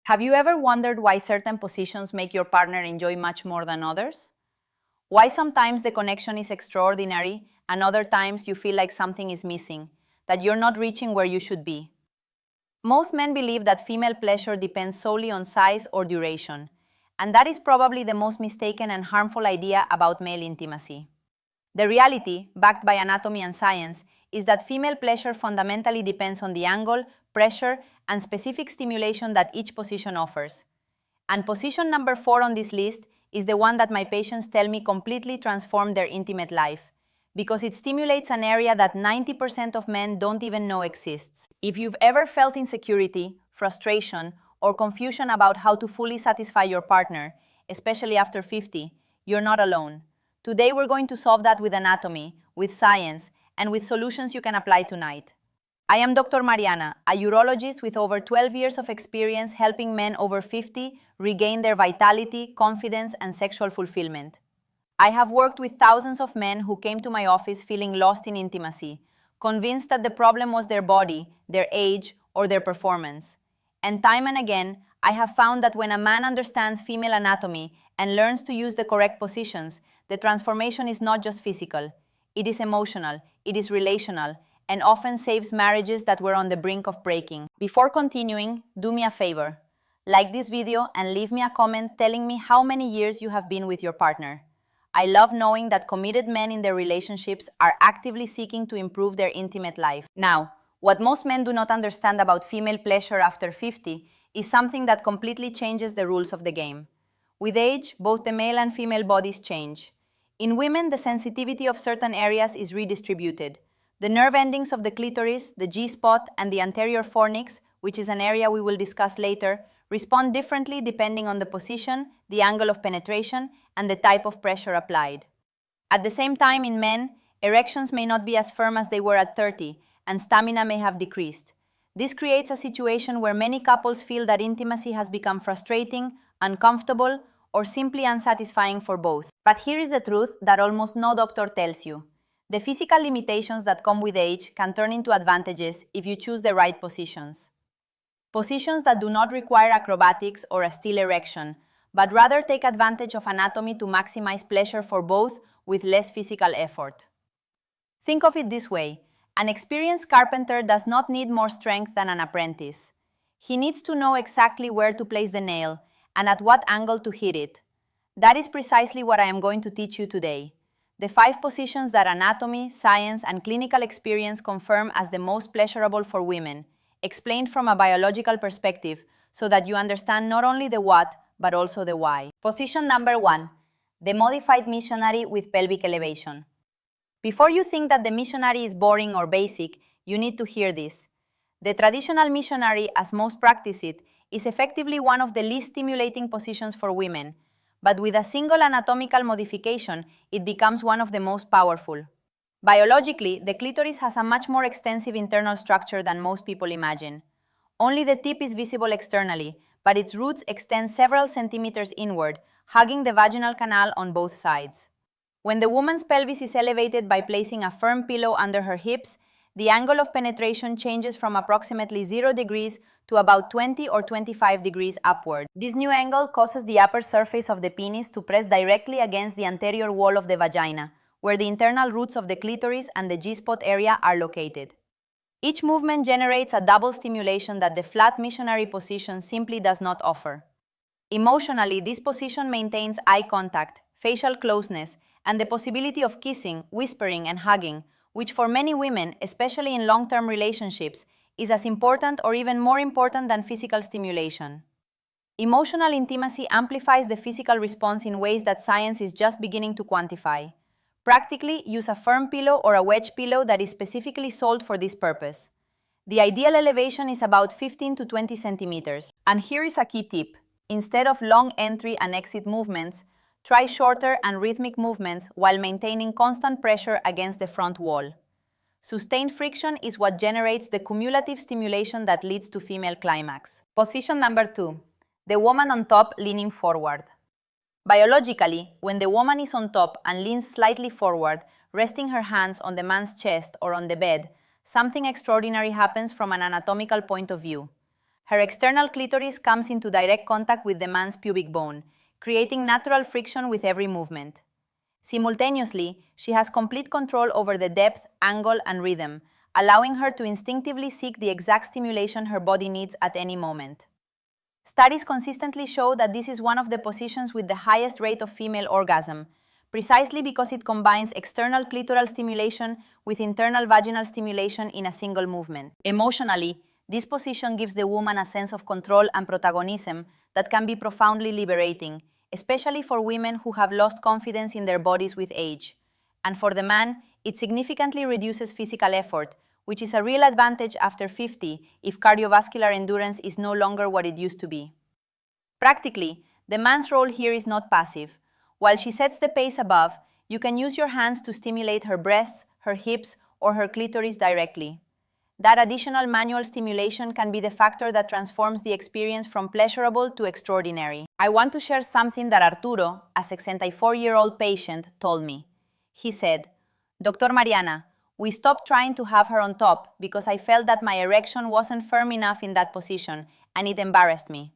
Have you ever wondered why certain positions make your partner enjoy much more than others? Why sometimes the connection is extraordinary and other times you feel like something is missing, that you're not reaching where you should be? Most men believe that female pleasure depends solely on size or duration, and that is probably the most mistaken and harmful idea about male intimacy. The reality, backed by anatomy and science, is that female pleasure fundamentally depends on the angle, pressure, and specific stimulation that each position offers. And position number 4 on this list is the one that my patients tell me completely transformed their intimate life, because it stimulates an area that 90% of men don't even know exists. If you've ever felt insecurity, frustration, or confusion about how to fully satisfy your partner, especially after 50, you're not alone. Today we're going to solve that with anatomy, with science, and with solutions you can apply tonight. I am Dr. Mariana, a urologist with over 12 years of experience helping men over 50 regain their vitality, confidence, and sexual fulfillment. I have worked with thousands of men who came to my office feeling lost in intimacy, convinced that the problem was their body, their age, or their performance. And time and again, I have found that when a man understands female anatomy and learns to use the correct positions, the transformation is not just physical. It is emotional, it is relational, and often saves marriages that were on the brink of breaking. Before continuing, do me a favor. Like this video and leave me a comment telling me how many years you have been with your partner. I love knowing that committed men in their relationships are actively seeking to improve their intimate life. Now, what most men do not understand about female pleasure after 50 is something that completely changes the rules of the game. With age, both the male and female bodies change. In women, the sensitivity of certain areas is redistributed. The nerve endings of the clitoris, the G-spot, and the anterior fornix, which is an area we will discuss later, respond differently depending on the position, the angle of penetration, and the type of pressure applied. At the same time, in men, erections may not be as firm as they were at 30, and stamina may have decreased. This creates a situation where many couples feel that intimacy has become frustrating, uncomfortable, or simply unsatisfying for both. But here is the truth that almost no doctor tells you. The physical limitations that come with age can turn into advantages if you choose the right positions. Positions that do not require acrobatics or a still erection, but rather take advantage of anatomy to maximize pleasure for both with less physical effort. Think of it this way. An experienced carpenter does not need more strength than an apprentice. He needs to know exactly where to place the nail and at what angle to hit it. That is precisely what I am going to teach you today. The 5 positions that anatomy, science, and clinical experience confirm as the most pleasurable for women, explained from a biological perspective so that you understand not only the what, but also the why. Position number 1. The modified missionary with pelvic elevation. Before you think that the missionary is boring or basic, you need to hear this. The traditional missionary, as most practice it, is effectively one of the least stimulating positions for women, but with a single anatomical modification, it becomes one of the most powerful. Biologically, the clitoris has a much more extensive internal structure than most people imagine. Only the tip is visible externally, but its roots extend several centimeters inward, hugging the vaginal canal on both sides. When the woman's pelvis is elevated by placing a firm pillow under her hips, the angle of penetration changes from approximately 0 degrees to about 20 or 25 degrees upward. This new angle causes the upper surface of the penis to press directly against the anterior wall of the vagina, where the internal roots of the clitoris and the G-spot area are located. Each movement generates a double stimulation that the flat missionary position simply does not offer. Emotionally, this position maintains eye contact, facial closeness, and the possibility of kissing, whispering, and hugging, which for many women, especially in long-term relationships, is as important or even more important than physical stimulation. Emotional intimacy amplifies the physical response in ways that science is just beginning to quantify. Practically, use a firm pillow or a wedge pillow that is specifically sold for this purpose. The ideal elevation is about 15 to 20 centimeters. And here is a key tip. Instead of long entry and exit movements, try shorter and rhythmic movements while maintaining constant pressure against the front wall. Sustained friction is what generates the cumulative stimulation that leads to female climax. Position number 2. The woman on top leaning forward. Biologically, when the woman is on top and leans slightly forward, resting her hands on the man's chest or on the bed, something extraordinary happens from an anatomical point of view. Her external clitoris comes into direct contact with the man's pubic bone, creating natural friction with every movement. Simultaneously, she has complete control over the depth, angle, and rhythm, allowing her to instinctively seek the exact stimulation her body needs at any moment. Studies consistently show that this is one of the positions with the highest rate of female orgasm, precisely because it combines external clitoral stimulation with internal vaginal stimulation in a single movement. Emotionally, this position gives the woman a sense of control and protagonism that can be profoundly liberating, especially for women who have lost confidence in their bodies with age. And for the man, it significantly reduces physical effort, which is a real advantage after 50 if cardiovascular endurance is no longer what it used to be. Practically, the man's role here is not passive. While she sets the pace above, you can use your hands to stimulate her breasts, her hips, or her clitoris directly. That additional manual stimulation can be the factor that transforms the experience from pleasurable to extraordinary. I want to share something that Arturo, a 64-year-old patient, told me. He said, "Dr. Mariana, we stopped trying to have her on top because I felt that my erection wasn't firm enough in that position, and it embarrassed me."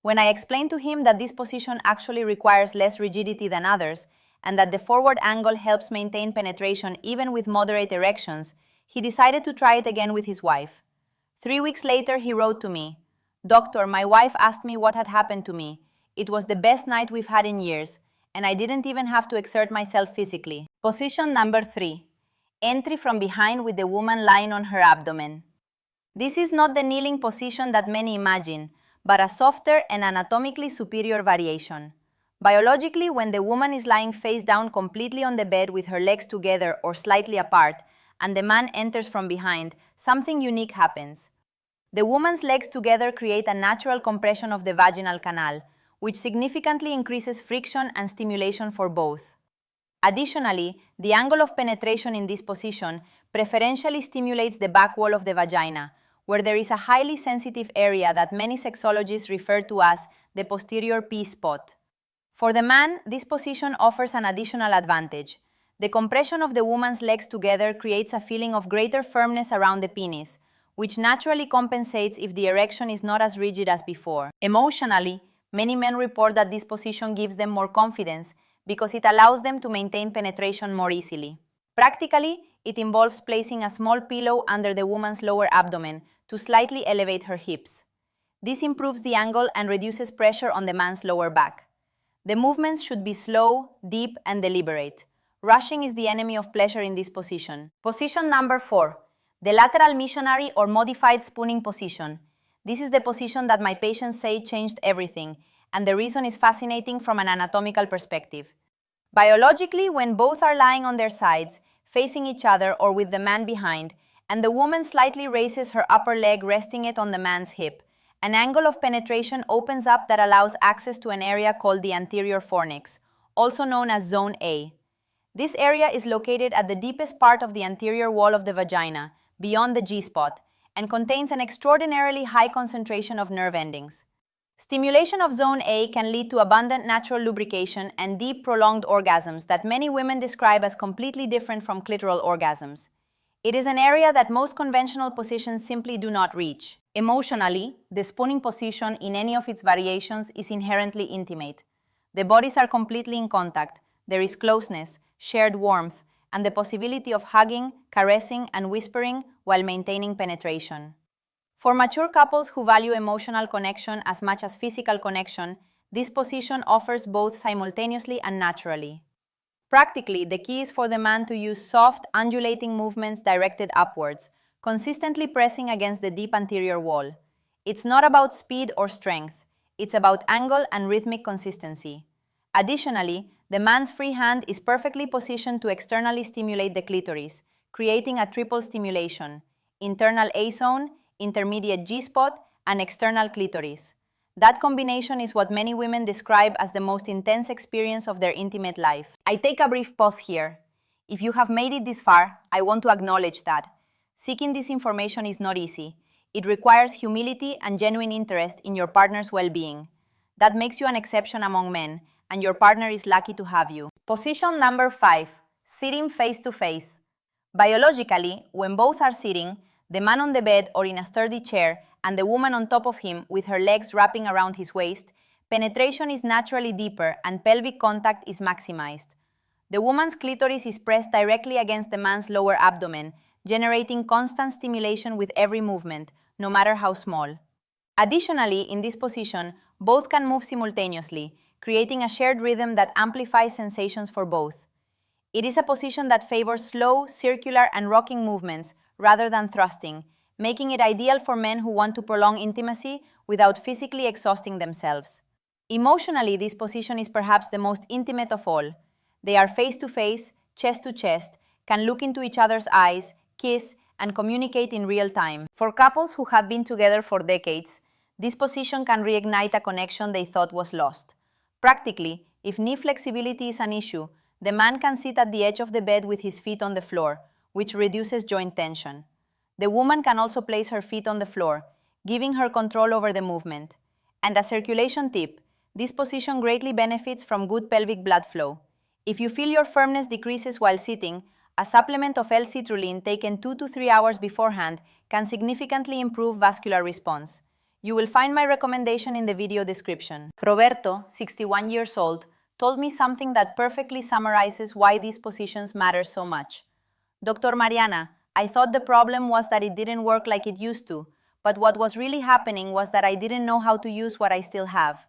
When I explained to him that this position actually requires less rigidity than others, and that the forward angle helps maintain penetration even with moderate erections, he decided to try it again with his wife. 3 weeks later, he wrote to me, "Doctor, my wife asked me what had happened to me. It was the best night we've had in years, and I didn't even have to exert myself physically." Position number 3. Entry from behind with the woman lying on her abdomen. This is not the kneeling position that many imagine, but a softer and anatomically superior variation. Biologically, when the woman is lying face down completely on the bed with her legs together or slightly apart, and the man enters from behind, something unique happens. The woman's legs together create a natural compression of the vaginal canal, which significantly increases friction and stimulation for both. Additionally, the angle of penetration in this position preferentially stimulates the back wall of the vagina, where there is a highly sensitive area that many sexologists refer to as the posterior P-spot. For the man, this position offers an additional advantage. The compression of the woman's legs together creates a feeling of greater firmness around the penis, which naturally compensates if the erection is not as rigid as before. Emotionally, many men report that this position gives them more confidence because it allows them to maintain penetration more easily. Practically, it involves placing a small pillow under the woman's lower abdomen to slightly elevate her hips. This improves the angle and reduces pressure on the man's lower back. The movements should be slow, deep, and deliberate. Rushing is the enemy of pleasure in this position. Position number 4. The lateral missionary or modified spooning position. This is the position that my patients say changed everything, and the reason is fascinating from an anatomical perspective. Biologically, when both are lying on their sides, facing each other or with the man behind, and the woman slightly raises her upper leg resting it on the man's hip, an angle of penetration opens up that allows access to an area called the anterior fornix, also known as Zone A. This area is located at the deepest part of the anterior wall of the vagina, beyond the G-spot, and contains an extraordinarily high concentration of nerve endings. Stimulation of Zone A can lead to abundant natural lubrication and deep, prolonged orgasms that many women describe as completely different from clitoral orgasms. It is an area that most conventional positions simply do not reach. Emotionally, the spooning position in any of its variations is inherently intimate. The bodies are completely in contact, there is closeness, shared warmth, and the possibility of hugging, caressing, and whispering while maintaining penetration. For mature couples who value emotional connection as much as physical connection, this position offers both simultaneously and naturally. Practically, the key is for the man to use soft, undulating movements directed upwards, consistently pressing against the deep anterior wall. It's not about speed or strength, it's about angle and rhythmic consistency. Additionally, the man's free hand is perfectly positioned to externally stimulate the clitoris, creating a triple stimulation: internal A-zone, intermediate G-spot, and external clitoris. That combination is what many women describe as the most intense experience of their intimate life. I take a brief pause here. If you have made it this far, I want to acknowledge that seeking this information is not easy. It requires humility and genuine interest in your partner's well-being. That makes you an exception among men, and your partner is lucky to have you. Position number 5. Sitting face to face. Biologically, when both are sitting, the man on the bed or in a sturdy chair, and the woman on top of him with her legs wrapping around his waist, penetration is naturally deeper and pelvic contact is maximized. The woman's clitoris is pressed directly against the man's lower abdomen, generating constant stimulation with every movement, no matter how small. Additionally, in this position, both can move simultaneously, creating a shared rhythm that amplifies sensations for both. It is a position that favors slow, circular, and rocking movements rather than thrusting, making it ideal for men who want to prolong intimacy without physically exhausting themselves. Emotionally, this position is perhaps the most intimate of all. They are face to face, chest to chest, can look into each other's eyes, kiss, and communicate in real time. For couples who have been together for decades, this position can reignite a connection they thought was lost. Practically, if knee flexibility is an issue, the man can sit at the edge of the bed with his feet on the floor, which reduces joint tension. The woman can also place her feet on the floor, giving her control over the movement. And a circulation tip, this position greatly benefits from good pelvic blood flow. If you feel your firmness decreases while sitting, a supplement of L-citrulline taken 2 to 3 hours beforehand can significantly improve vascular response. You will find my recommendation in the video description. Roberto, 61 years old, told me something that perfectly summarizes why these positions matter so much. Dr. Mariana, I thought the problem was that it didn't work like it used to, but what was really happening was that I didn't know how to use what I still have.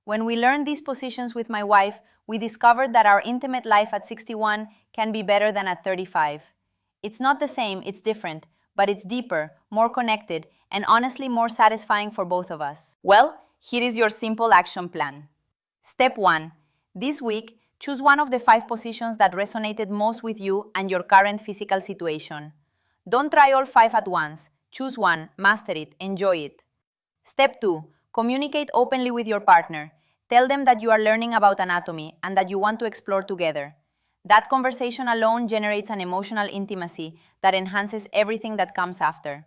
When we learned these positions with my wife, we discovered that our intimate life at 61 can be better than at 35. It's not the same, it's different, but it's deeper, more connected, and honestly more satisfying for both of us. Well, here is your simple action plan. Step 1. This week, choose one of the 5 positions that resonated most with you and your current physical situation. Don't try all 5 at once. Choose one, master it, enjoy it. Step 2. Communicate openly with your partner. Tell them that you are learning about anatomy and that you want to explore together. That conversation alone generates an emotional intimacy that enhances everything that comes after.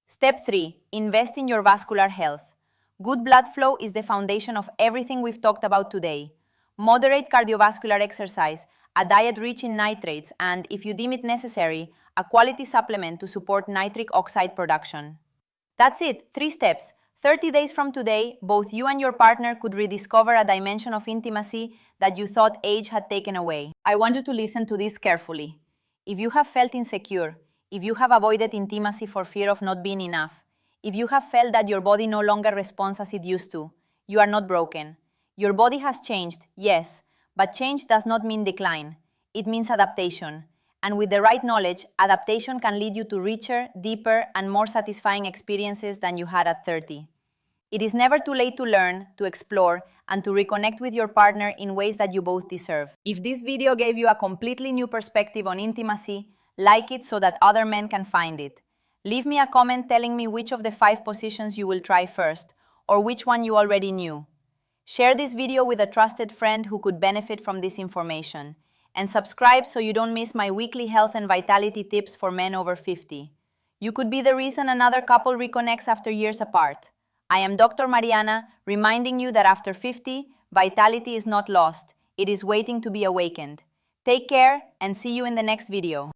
Step 3. Invest in your vascular health. Good blood flow is the foundation of everything we've talked about today. Moderate cardiovascular exercise, a diet rich in nitrates, and, if you deem it necessary, a quality supplement to support nitric oxide production. That's it, 3 steps. 30 days from today, both you and your partner could rediscover a dimension of intimacy that you thought age had taken away. I want you to listen to this carefully. If you have felt insecure, if you have avoided intimacy for fear of not being enough, if you have felt that your body no longer responds as it used to, you are not broken. Your body has changed, yes, but change does not mean decline. It means adaptation. And with the right knowledge, adaptation can lead you to richer, deeper, and more satisfying experiences than you had at 30. It is never too late to learn, to explore, and to reconnect with your partner in ways that you both deserve. If this video gave you a completely new perspective on intimacy, like it so that other men can find it. Leave me a comment telling me which of the 5 positions you will try first, or which one you already knew. Share this video with a trusted friend who could benefit from this information. And subscribe so you don't miss my weekly health and vitality tips for men over 50. You could be the reason another couple reconnects after years apart. I am Dr. Mariana, reminding you that after 50, vitality is not lost. It is waiting to be awakened. Take care and see you in the next video.